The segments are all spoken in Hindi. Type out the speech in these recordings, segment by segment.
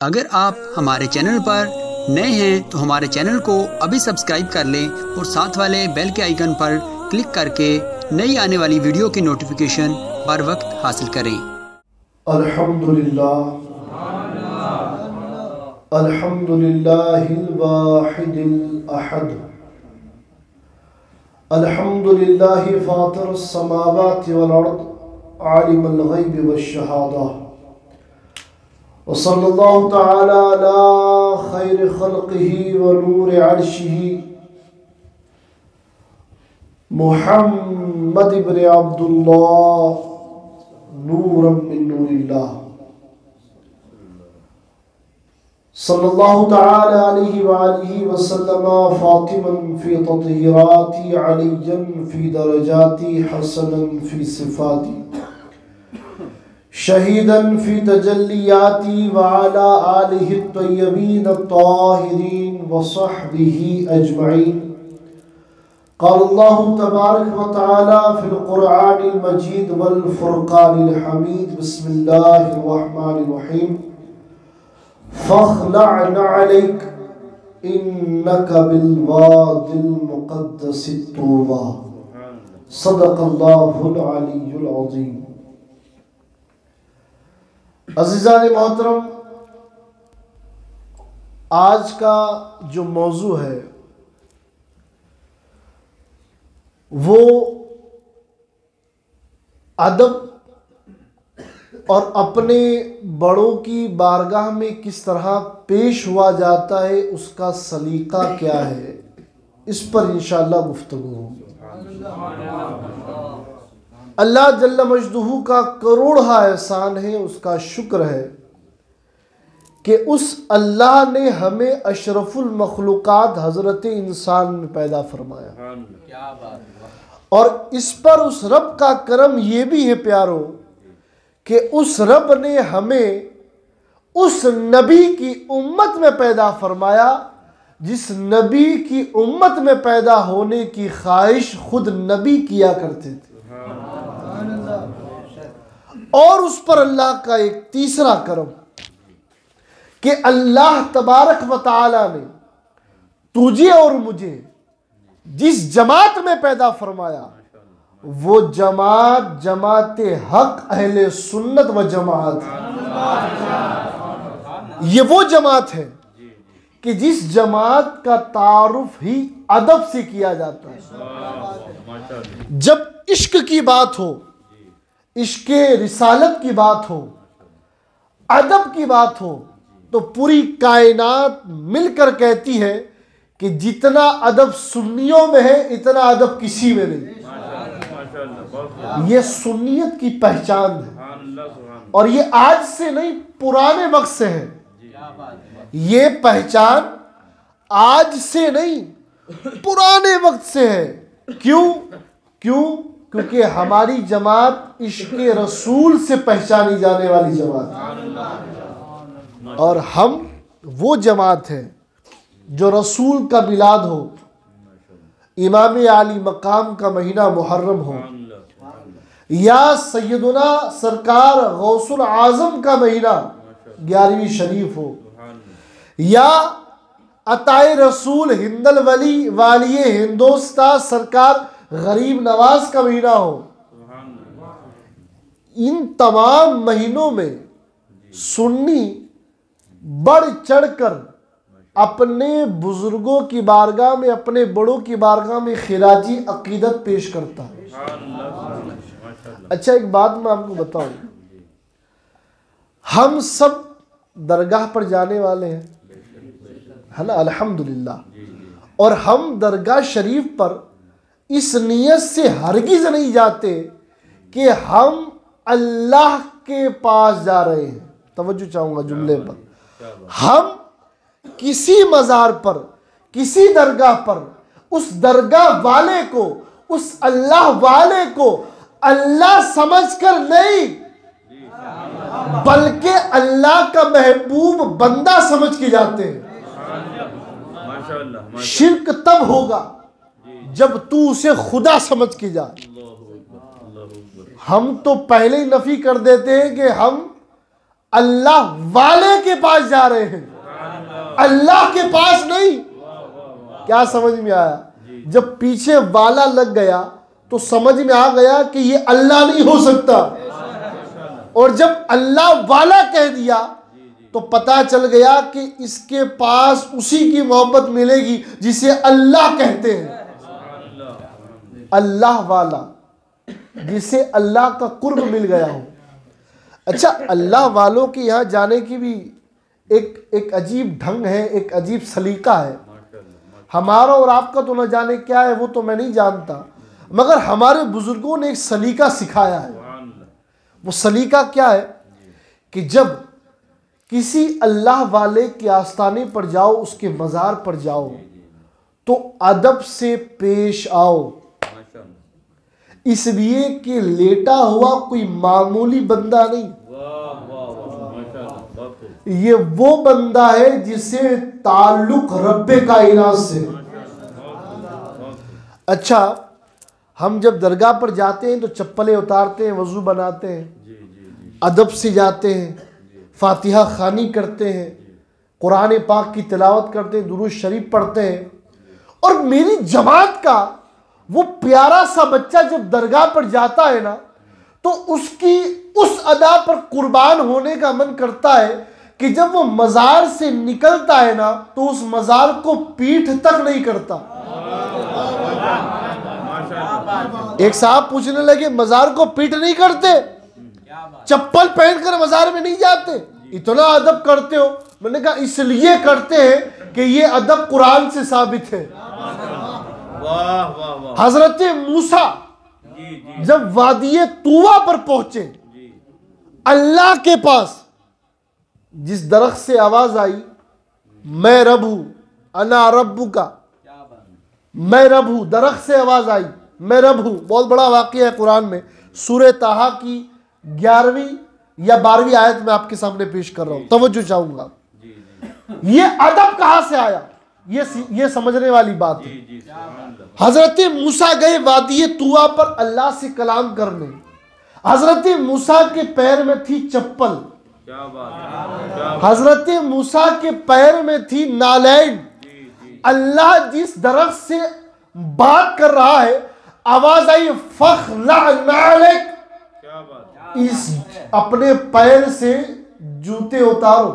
अगर आप हमारे चैनल पर नए हैं तो हमारे चैनल को अभी सब्सक्राइब कर लें और साथ वाले बेल के आइकन पर क्लिक करके नई आने वाली वीडियो की नोटिफिकेशन बर वक्त हासिल करें। अल्हम्दुलिल्लाह अल्हम्दुलिल्लाहिल वाहिदिल अहद अल्हम्दुलिल्लाहि फातिरस समावाति वल अर्द आलिमुल गैबि वश शहादा व सल्लल्लाहु तआला अला खैरि खल्क़िही व नूरि अर्शिही मुहम्मद इब्न अब्दुल्लाह नूरम मिन नूरिल्लाह सल्लल्लाहु तआला अलैहि व आलिहि व सल्लम फातिमन फी तत्हीराती अलीयन फी दरजाती हसनन फी सिफाती शहीदन फी तजल्लियाती व अला आलिहि तय्यबीन अत्ताहिरीन व सहबिही अजमईन। क़ाल अल्लाहु तबारक व तआला फ़िल क़ुरआनिल मजीद वल फ़ुरक़ानिल हमीद। बिस्मिल्लाहिर रहमानिर रहीम। फ़ख़्लअ नअलैक इन्नका बिल वादिल मुक़द्दसि तूवा। सदक़ल्लाहुल अलीयुल अज़ीम। अज़ीज़ान मोहतरम, आज का जो मौजू है वो अदब और अपने बड़ों की बारगाह में किस तरह पेश हुआ जाता है, उसका सलीका क्या है, इस पर इंशाअल्लाह गुफ्तगू होगी। अल्लाह जल्ल मजदूहू का करोड़ा एहसान है, उसका शुक्र है कि उस अल्लाह ने हमें अशरफुल मखलूक़ात हज़रत इंसान में पैदा फरमाया। और इस पर उस रब का करम ये भी है प्यारो कि उस रब ने हमें उस नबी की उम्मत में पैदा फरमाया जिस नबी की उम्मत में पैदा होने की ख्वाहिश खुद नबी किया करते थे। और उस पर अल्लाह का एक तीसरा करम कि अल्लाह तबारक व तआला ने तुझे और मुझे जिस जमात में पैदा फरमाया वो जमात जमाते हक अहले सुन्नत व जमात है। ये वो जमात है कि जिस जमात का तारुफ ही अदब से किया जाता है। जब इश्क की बात हो, इश्के रिसालत की बात हो, अदब की बात हो, तो पूरी कायनात मिलकर कहती है कि जितना अदब सुन्नियों में है इतना अदब किसी में नहीं। ये सुन्नियत की पहचान है और ये आज से नहीं पुराने वक्त से है। ये पहचान आज से नहीं पुराने वक्त से है। क्यों? क्योंकि हमारी जमात इश्क़े रसूल से पहचानी जाने वाली जमात है और हम वो जमात है जो रसूल का मिलाद हो, इमाम आली मकाम का महीना मुहर्रम हो, या सैयदुना सरकार गौसुल आज़म का महीना 11वीं शरीफ हो, या अताए रसूल हिंदल वली वालिये हिंदोस्ता सरकार गरीब नवाज का महीना हो। इन तमाम महीनों में सुन्नी बढ़ चढ़कर अपने बुजुर्गों की बारगाह में, अपने बड़ों की बारगाह में खिराजी अकीदत पेश करता है। अच्छा, एक बात मैं आपको बताऊं, हम सब दरगाह पर जाने वाले हैं, है ना, अल्हम्दुलिल्लाह। और हम दरगाह शरीफ पर इस नियत से हरगिज नहीं जाते कि हम अल्लाह के पास जा रहे हैं। तवज्जो चाहूंगा जुमले पर। हम किसी मज़ार पर, किसी दरगाह पर उस दरगाह वाले को, उस अल्लाह वाले को अल्लाह समझकर नहीं बल्कि अल्लाह का महबूब बंदा समझ के जाते हैं। शिर्क तब होगा जब तू उसे खुदा समझ के जा। हम तो पहले ही नफी कर देते हैं कि हम अल्लाह वाले के पास जा रहे हैं, अल्लाह के पास नहीं। क्या समझ में आया? जब पीछे वाला लग गया तो समझ में आ गया कि ये अल्लाह नहीं हो सकता, और जब अल्लाह वाला कह दिया तो पता चल गया कि इसके पास उसी की मोहब्बत मिलेगी जिसे अल्लाह कहते हैं। अल्लाह वाला, जिसे अल्लाह का कुर्ब मिल गया हो। अच्छा, अल्लाह वालों के यहाँ जाने की भी एक अजीब ढंग है, एक अजीब सलीका है। हमारा और आपका तो न जाने क्या है, वो तो मैं नहीं जानता, मगर हमारे बुजुर्गों ने एक सलीका सिखाया है। वो सलीका क्या है कि जब किसी अल्लाह वाले के आस्थाने पर जाओ, उसके मज़ार पर जाओ, तो अदब से पेश आओ, इसलिए कि लेटा हुआ कोई मामूली बंदा नहीं, ये वो बंदा है जिसे ताल्लुक रब्बे कायनात से। अच्छा, हम जब दरगाह पर जाते हैं तो चप्पलें उतारते हैं, वजू बनाते हैं, अदब से जाते हैं, फातिहा खानी करते हैं, कुरान पाक की तिलावत करते हैं, दुरूद शरीफ पढ़ते हैं। और मेरी जमात का वो प्यारा सा बच्चा जब दरगाह पर जाता है ना, तो उसकी उस अदा पर कुर्बान होने का मन करता है कि जब वो मज़ार से निकलता है ना, तो उस मज़ार को पीठ तक नहीं करता। एक साहब पूछने लगे, मज़ार को पीठ नहीं करते? चप्पल पहनकर मज़ार में नहीं जाते? इतना अदब करते हो? मैंने कहा इसलिए करते हैं कि ये अदब कुरान से साबित है। हजरत मूसा जब वादिये तूवा पर पहुंचे, अल्लाह के पास, जिस दरख्त से आवाज आई, मैं रब हूं, अना रब्बु का, मैं रब हूं, दरख्त से आवाज आई मैं रब हूं। बहुत बड़ा वाक़या है कुरान में, सूरह ताहा की 11वीं या 12वीं आयत में आपके सामने पेश कर रहा हूं, तवज्जो चाहूंगा। ये अदब कहां से आया, ये समझने वाली बात है। हजरत मूसा गए वादिये तूवा पर अल्लाह से कलाम करने। हजरत मूसा के पैर में थी चप्पल, हजरत मूसा के पैर में थी नालैन। अल्लाह जिस दरख्त से बात कर रहा है, आवाज आई फखला नालैक, इस अपने पैर से जूते उतारो।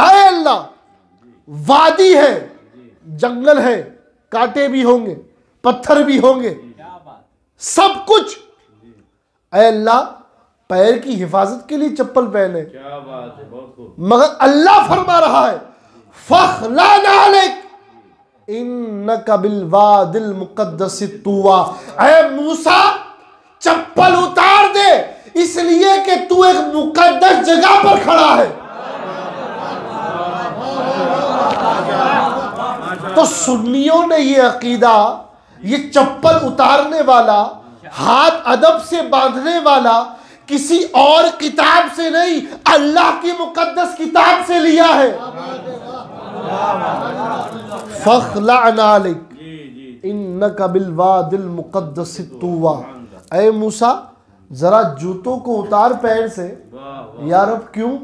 आए अल्लाह, वादी है, जंगल है, कांटे भी होंगे, पत्थर भी होंगे, सब कुछ। ऐ अल्लाह, पैर की हिफाजत के लिए चप्पल पहने। क्या बात है, बहुत खूब। मगर अल्लाह फरमा रहा है फखला नालैक इन्नका बिल वादिल मुक़द्दस तुवा। ऐ मूसा, चप्पल उतार दे, इसलिए कि तू एक मुकद्दस जगह पर खड़ा है। तो सुन्नियों ने ये अकीदा, ये चप्पल उतारने वाला, हाथ अदब से बांधने वाला, किसी और किताब से नहीं, अल्लाह की मुकद्दस किताब से लिया है। फखला नालिक इन्नका बिल वादिल मुक़द्दस तुवा। ऐ मूसा, जरा जूतों को उतार पैर से। यार अब क्यों?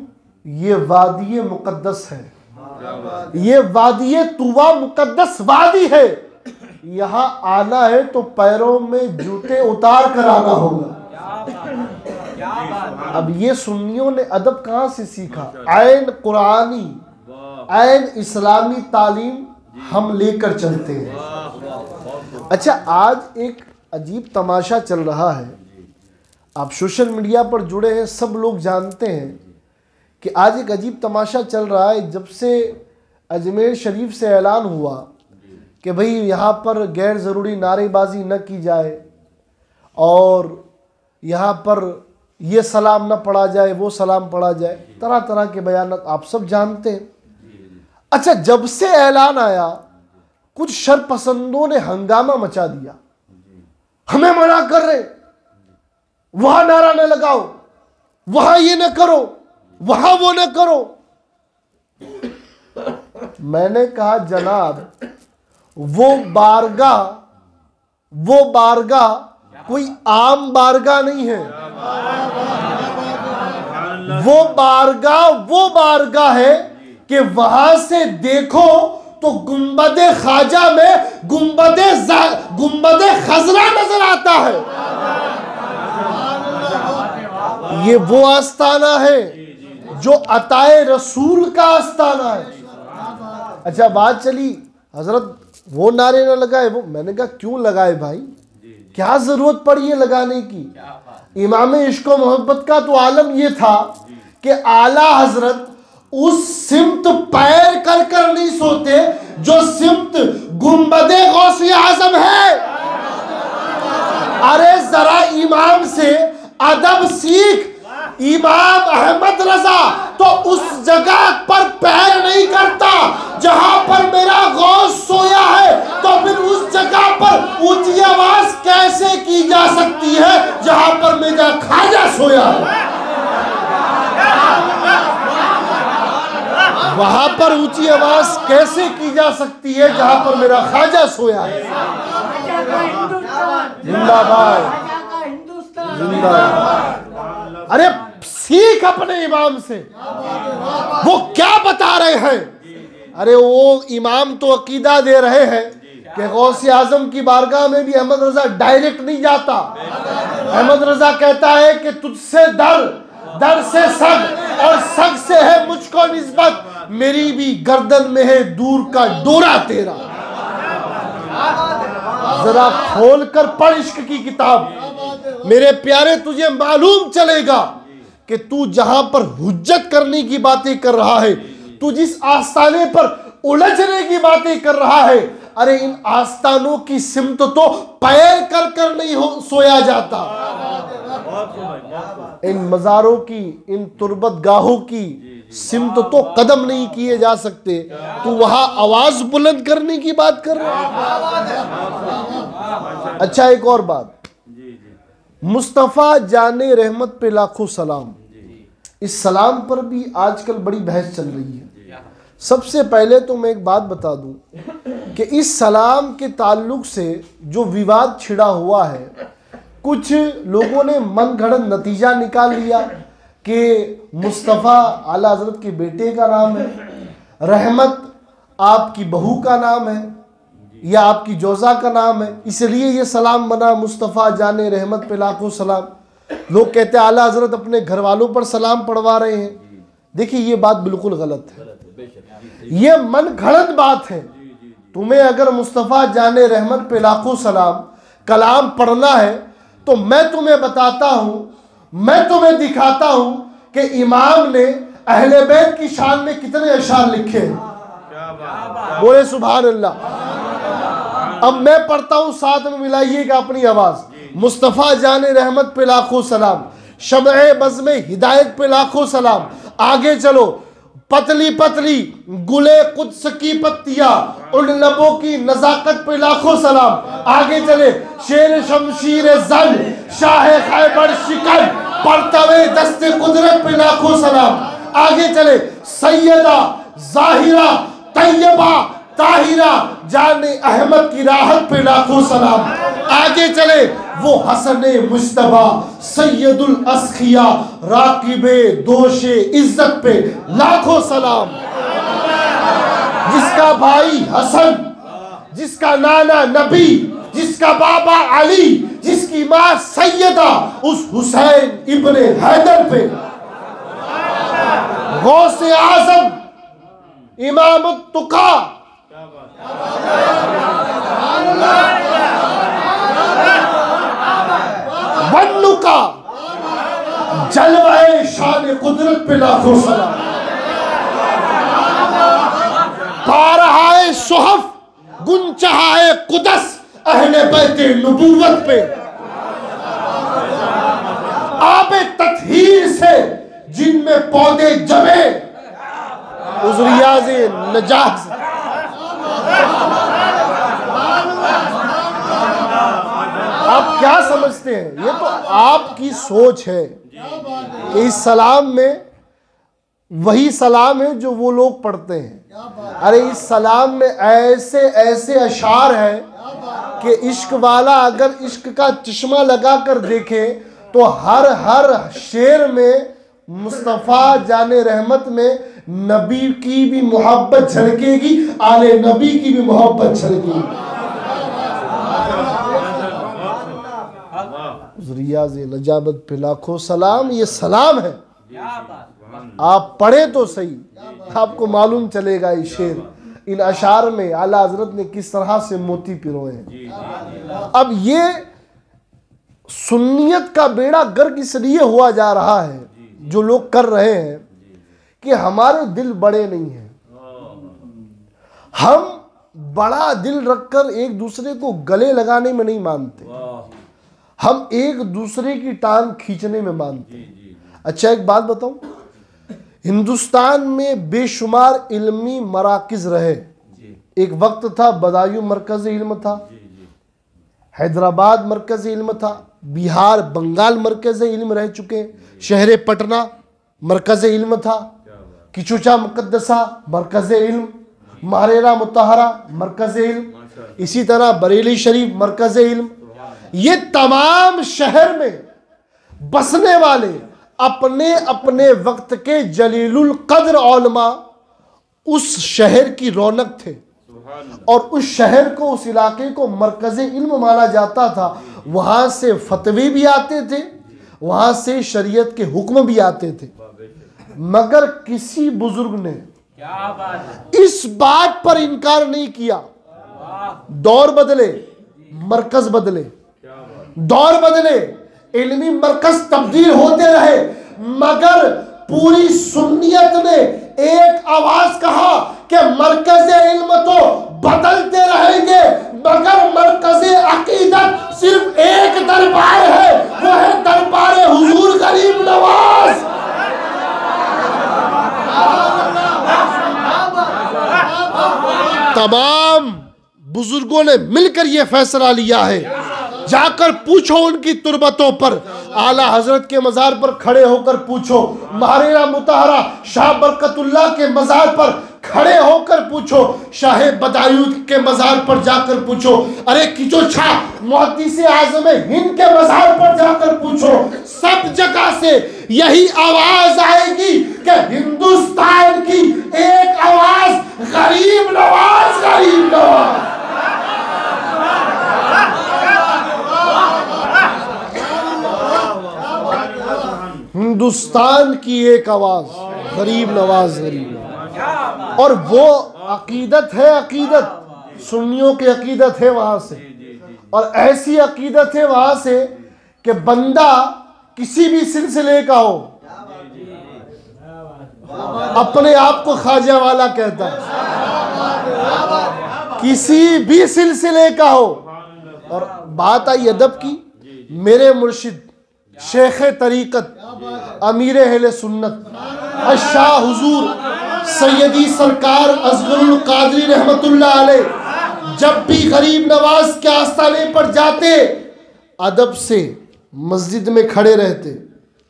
ये वादी मुकद्दस है, ये वादी तुवा मुकद्दस वादी है। यहाँ आना है तो पैरों में जूते उतार कर आना होगा। अब ये सुन्नियों ने अदब कहाँ से सीखा? ऐन कुरानी, ऐन इस्लामी तालीम हम लेकर चलते हैं। अच्छा, आज एक अजीब तमाशा चल रहा है, आप सोशल मीडिया पर जुड़े हैं, सब लोग जानते हैं कि आज एक अजीब तमाशा चल रहा है। जब से अजमेर शरीफ से ऐलान हुआ कि भाई यहाँ पर गैर ज़रूरी नारेबाजी न की जाए और यहाँ पर ये सलाम न पढ़ा जाए, वो सलाम पढ़ा जाए, तरह तरह के बयान आप सब जानते हैं। अच्छा, जब से ऐलान आया, कुछ शरपसंदों ने हंगामा मचा दिया, हमें मना कर रहे, वहां नारा न लगाओ, वहां ये न करो, वहां वो न करो। मैंने कहा जनाब, वो बारगाह कोई आम बारगाह नहीं है। वो बारगाह है कि वहां से देखो तो गुंबदे ख्वाजा में गुंबदे खजरा नजर आता है। ये वो आस्ताना है जो अताए रसूल का आस्ताना है। अच्छा, बात चली हजरत वो नारे न लगाए, वो मैंने कहा क्यों लगाए भाई, क्या जरूरत पड़ी है लगाने की। इमाम इश्क व मोहब्बत का तो आलम ये था कि आला हजरत उस सिमत पैर कर नहीं सोते जो सिमत गुंबदे गौसे आजम है। अरे जरा इमाम से अदब सीख। इमाम अहमद रजा तो उस जगह पर पैर नहीं करता जहां पर मेरा गौस सोया है, तो फिर उस जगह पर ऊंची आवाज कैसे की जा सकती है जहां पर मेरा ख्वाजा सोया है। वहां पर ऊंची आवाज कैसे की जा सकती है जहां पर मेरा ख्वाजा सोया है। जिंदाबाद जिंदाबाद। अरे सीख अपने इमाम से, वो क्या बता रहे हैं। अरे वो इमाम तो अकीदा दे रहे हैं कि गौसे आजम की बारगाह में भी अहमद रजा डायरेक्ट नहीं जाता। अहमद रजा कहता है कि तुझसे दर से सग और सग से है मुझको निस्बत, मेरी भी गर्दन में है दूर का डोरा तेरा। जरा खोल कर पढ़ इश्क की किताब मेरे प्यारे, तुझे मालूम चलेगा कि तू जहां पर हुज्जत करने की बातें कर रहा है, तू जिस आस्ताने पर उलझने की बातें कर रहा है, अरे इन आस्तानों की सिमत तो पैर कर नहीं सोया जाता। इन मज़ारों की, इन तुरबत गाहों की सिमत तो कदम नहीं किए जा सकते, तू वहां आवाज बुलंद करने की बात कर रहा है। अच्छा, एक और बात, मुस्तफ़ा जाने रहमत पे लाखों सलाम, इस सलाम पर भी आजकल बड़ी बहस चल रही है। सबसे पहले तो मैं एक बात बता दूं कि इस सलाम के ताल्लुक से जो विवाद छिड़ा हुआ है, कुछ लोगों ने मन गढ़ंत नतीजा निकाल लिया कि मुस्तफ़ा आला हज़रत के बेटे का नाम है, रहमत आपकी बहू का नाम है या आपकी जोजा का नाम है, इसलिए ये सलाम बना मुस्तफ़ा जाने रहमत पे लाखों सलाम। लोग कहते हैं आला हज़रत अपने घर वालों पर सलाम पढ़वा रहे हैं। देखिए, ये बात बिल्कुल गलत है, ये मन घड़त बात है। तुम्हें अगर मुस्तफ़ा जाने रहमत पे लाखों सलाम कलाम पढ़ना है तो मैं तुम्हें बताता हूं, मैं तुम्हें दिखाता हूं कि इमाम ने अहले बैत की शान में कितने अशार लिखे हैं। बोले सुभान अल्लाह। अब मैं पढ़ता हूं, साथ में मिलाइएगा अपनी आवाज। मुस्तफ़ा जाने रहमत पे लाखों सलाम, शमए बज़्म हिदायत पे लाखों सलाम। आगे चलो, पतली पतली गुले कुद्स की पत्तियां, उन लबों की नजाकत पे लाखों सलाम। आगे चले, शेर शमशीर जंग, शाह खैबर शिकन, परतवे दस्ते कुदरत पे लाखों सलाम। आगे चले, सैयदा जाहिरा तैयबा ताहिरा जाने अहमद की राहत पे लाखों सलाम। आगे चले, वो हसने मुश्तबा सैयदुल अस्खिया राकिबे दोशे इज्जत पे लाखों सलाम। जिसका भाई हसन, जिसका नाना नबी, जिसका बाबा अली, जिसकी मां सैयदा, उस हुसैन इब्ने हैदर पे गौसे आजम इमाम तुका वन्नु का जलवाए शान कुदरत पे लाखों सलाम। बारहाए सुहफ गुंचहाए कुदस अहले बैते नबूवत पे, आबे तत्हीर से जिनमें पौधे जमे उस रियाज़े नजात। आप क्या समझते हैं? ये तो आपकी सोच है कि इस सलाम में वही सलाम है जो वो लोग पढ़ते हैं। अरे इस सलाम में ऐसे ऐसे अशार हैं कि इश्क वाला अगर इश्क का चश्मा लगा कर देखे तो हर शेर में मुस्तफ़ा जाने रहमत में नबी की भी मोहब्बत झलकेगी, आले नबी की भी मोहब्बत झलकेगी। रियाज़ नजाबत पे लाखों सलाम। ये सलाम है, आप पढ़े तो सही, आपको मालूम चलेगा ये शेर इन अशार में आला हजरत ने किस तरह से मोती पिरोए हैं। अब ये सुन्नियत का बेड़ा गर्क इसलिए हुआ जा रहा है, जो लोग कर रहे हैं, कि हमारे दिल बड़े नहीं हैं। हम बड़ा दिल रखकर एक दूसरे को गले लगाने में नहीं मानते, हम एक दूसरे की टांग खींचने में मानते हैं। अच्छा एक बात बताऊं, हिंदुस्तान में बेशुमार इल्मी मराकिज रहे। एक वक्त था बदायूं मरकज़ इल्म था, हैदराबाद मरकज़ इल्म था, बिहार बंगाल मरकज़ इल्म रह चुके, शहर पटना मरकज़ इल्म था, किचुचा मुकद्दसा मरकज़ इल्म, मारेरा मुतहरा मरकज़ इल्म, इसी तरह बरेली शरीफ मरकज़ इल्म। ये तमाम शहर में बसने वाले अपने अपने वक्त के जलीलुल कद्र उलमा उस शहर की रौनक थे, और उस शहर को, उस इलाके को मरकज़ इल्म माना जाता था। वहां से फतवे भी आते थे, वहां से शरीयत के हुक्म भी आते थे, मगर किसी बुजुर्ग ने इस बात पर इनकार नहीं किया। दौर बदले, मरकज बदले, दौर बदले, इल्मी मरकज तब्दील होते रहे, मगर पूरी सुन्नियत ने एक आवाज कहा कि मरकज इल्म तो बदलते रहेंगे, मगर मरकज अकीदत सिर्फ एक दरबार है, वो है दरबार हुजूर गरीब नवाज। तमाम बुजुर्गों ने मिलकर यह फैसला लिया है। जाकर पूछो उनकी तुरबतों पर, आला हजरत के मजार पर खड़े होकर पूछो, मारेरा मुतहरा शाह बरकतुल्लाह के मजार पर खड़े होकर पूछो, शाह बदायूं के मजार पर जाकर पूछो, अरे किचोछा मुहद्दिस आज़म हिंद के मजार पर जाकर पूछो। सब जगह से यही आवाज आएगी कि हिंदुस्तान की एक आवाज, गरीब नवाज, गरीब नवाज। हिंदुस्तान की एक आवाज, गरीब नवाज, गरीब नवाज। और वो अकीदत है, अकीदत सुन्नियों की अकीदत है वहां से, और ऐसी अकीदत है वहां से कि बंदा किसी भी सिलसिले का हो, अपने आप को ख्वाजा वाला कहता है, किसी भी सिलसिले का हो। और बात आई अदब की, मेरे मुर्शिद शेख तरीकत अमीर अहले सुन्नत शाह हुजूर सैयदी सरकार असगरुल कादरी रहमतुल्लाह अलैह जब भी गरीब नवाज के आस्थाने पर जाते, अदब से मस्जिद में खड़े रहते,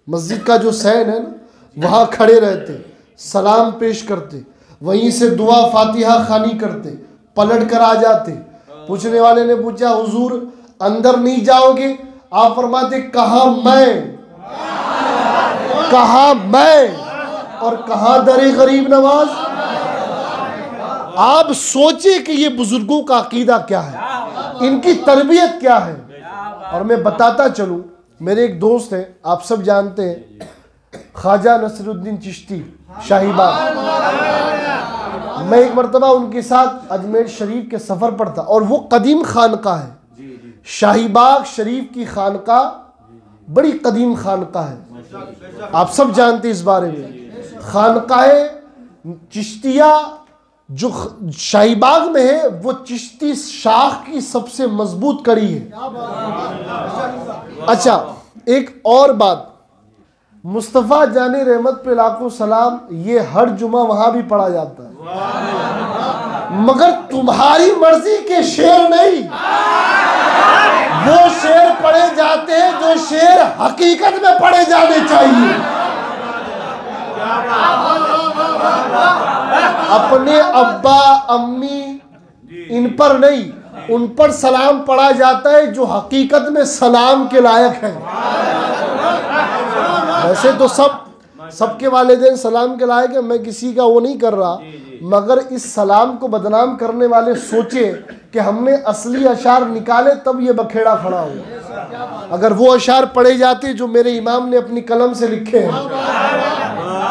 मस्जिद का जो सैन है ना, वहाँ खड़े रहते, सलाम पेश करते, वहीं से दुआ फातिहा खानी करते, पलट कर आ जाते। पूछने वाले ने पूछा, हुजूर अंदर नहीं जाओगे? आप फरमाते, कहाँ मैं, कहाँ मैं और कहाँ दरे गरीब नवाज। आप सोचे कि ये बुजुर्गों का अकीदा क्या है, इनकी तरबियत क्या है। और मैं बताता चलूं, मेरे एक दोस्त हैं, आप सब जानते हैं, ख्वाजा नसरुद्दीन चिश्ती शाहीबाग। मैं एक मरतबा उनके साथ अजमेर शरीफ के सफ़र पर था, और वो कदीम खानका है, शाहीबाग शरीफ की खानका बड़ी कदीम खानका है, आप सब जानते हैं इस बारे में। खानकाए चिश्तिया जो शाहीबाग में है, वो चिश्ती शाख की सबसे मजबूत कड़ी है। अच्छा एक और बात, मुस्तफ़ा जाने रहमत पे लाखों सलाम, ये हर जुमा वहां भी पढ़ा जाता है, मगर तुम्हारी मर्जी के शेर नहीं, वो शेर पढ़े जाते हैं जो शेर हकीकत में पढ़े जाने चाहिए। अपने अब्बा अम्मी इन पर नहीं, उन पर सलाम पढ़ा जाता है जो हकीकत में सलाम के लायक है। वैसे तो सब सबके वालिदैन सलाम के लायक है, मैं किसी का वो नहीं कर रहा, मगर इस सलाम को बदनाम करने वाले सोचे कि हमने असली अशार निकाले तब ये बखेड़ा खड़ा हुआ। अगर वो अशार पढ़े जाते जो मेरे इमाम ने अपनी कलम से लिखे हैं,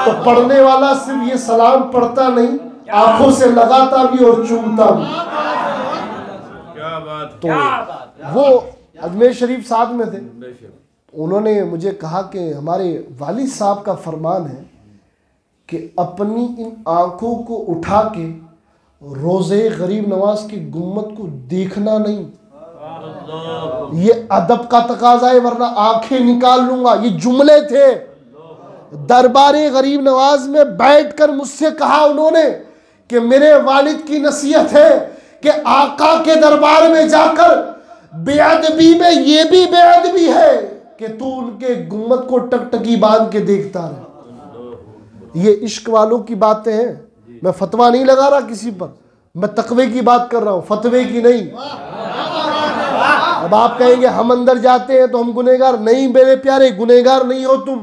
तो पढ़ने वाला सिर्फ ये सलाम पढ़ता नहीं, आंखों से लगाता भी और चूमता भी। तो वो अजमेर शरीफ साथ में थे, उन्होंने मुझे कहा कि हमारे वालिद साहब का फरमान है कि अपनी इन आंखों को उठा के रोज़े गरीब नवाज की गुम्मत को देखना नहीं, ये अदब का तकाजा है, वरना आंखें निकाल लूंगा। ये जुमले थे दरबारे गरीब नवाज में बैठकर मुझसे कहा उन्होंने कि मेरे वालिद की नसीहत है कि आका के दरबार में जाकर बेअदबी में ये भी बेअदबी है कि तू उनके गुम्मत को टकटकी बांध के देखता रहे। ये इश्क वालों की बातें हैं, मैं फतवा नहीं लगा रहा किसी पर, मैं तकवे की बात कर रहा हूं, फतवे की नहीं। अब आप कहेंगे हम अंदर जाते हैं तो हम गुनहगार, नहीं मेरे प्यारे, गुनहगार नहीं हो तुम,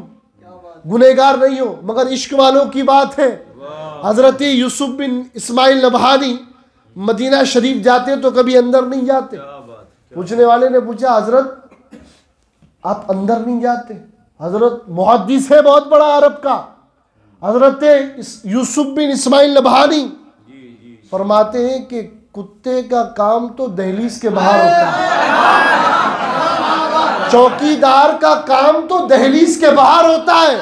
गुनहगार नहीं हो, मगर इश्क वालों की बात है। हजरत यूसुफ बिन इस्माइल नबहानी मदीना शरीफ जाते तो कभी अंदर नहीं जाते। पूछने वाले ने पूछा हजरत आप अंदर नहीं जाते? हजरत मुहद्दिस है बहुत बड़ा अरब का, हजरत यूसुफ बिन इस्माइल नबहानी फरमाते हैं कि कुत्ते का काम तो दहलीज के बाहर होता है, चौकीदार का काम तो दहलीज के बाहर होता है,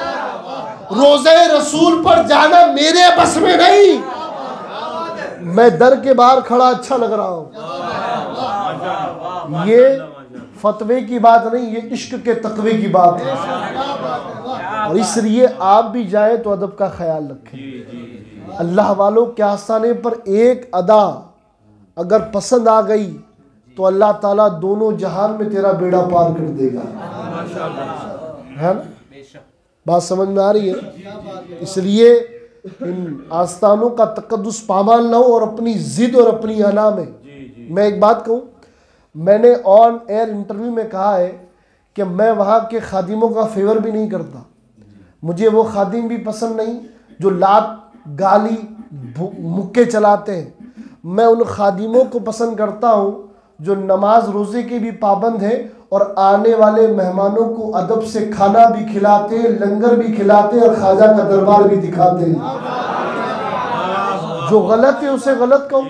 रोज़े रसूल पर जाना मेरे बस में नहीं। मैं दर के बाहर खड़ा अच्छा लग रहा हूं। ये फतवे की बात नहीं, ये इश्क के तकवे की बात है। और इसलिए आप भी जाए तो अदब का ख्याल रखें। अल्लाह वालों के आस्थाने पर एक अदा अगर पसंद आ गई तो अल्लाह ताला दोनों जहान में तेरा बेड़ा पार कर देगा, है ना? बात समझ में आ रही है? इसलिए इन आस्थानों का तकद्दुस पामाल ना हो और अपनी जिद और अपनी अना में। मैं एक बात कहूँ, मैंने ऑन एयर इंटरव्यू में कहा है कि मैं वहाँ के खादिमों का फेवर भी नहीं करता। मुझे वो खादिम भी पसंद नहीं जो लात गाली मुक्के चलाते हैं। मैं उन खादिमों को पसंद करता हूँ जो नमाज रोज़े के भी पाबंद हैं और आने वाले मेहमानों को अदब से खाना भी खिलाते हैं, लंगर भी खिलाते हैं और ख्वाजा का दरबार भी दिखाते हैं। जो गलत है उसे गलत कहो,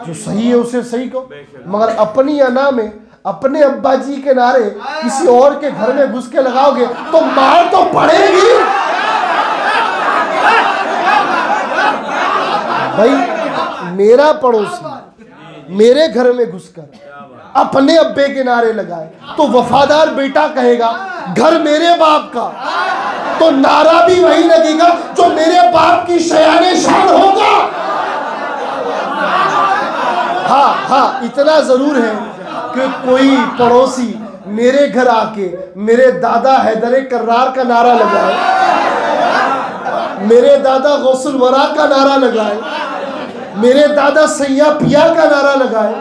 जो सही है उसे सही कहो, मगर अपनी अना में अपने अब्बा जी के नारे किसी और के घर में घुस के लगाओगे तो मार तो पड़ेगी भाई। मेरा पड़ोसी मेरे घर में घुसकर अपने अब्बे के नारे लगाए तो वफादार बेटा कहेगा घर मेरे बाप का, तो नारा भी वही लगेगा जो मेरे बाप की शयाने शान होगा। हाँ, इतना जरूर है कि कोई पड़ोसी मेरे घर आके मेरे दादा हैदर कर्रार का नारा लगाए, मेरे दादा गौसुल वरा का नारा लगाए, मेरे दादा सैया पिया का नारा लगाए,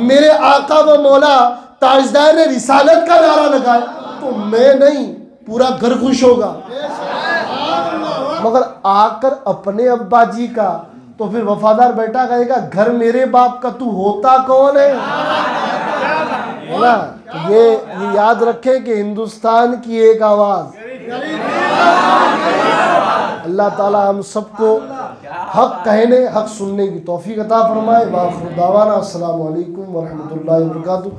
मेरे आका व मौला ताजदार रिसालत का नारा लगाए, तो मैं नहीं पूरा घर खुश होगा। मगर आकर अपने अब्बा जी का तो फिर वफादार बेटा कहेगा घर मेरे बाप का, तू होता कौन है ना? तो ये याद रखें कि हिंदुस्तान की एक आवाज़। अल्लाह ताला हम सबको हक कहने हक सुनने की तौफीक अता फरमाए। वाखिर दावाना अस्सलामु अलैकुम व रहमतुल्लाहि व बरकातुहू।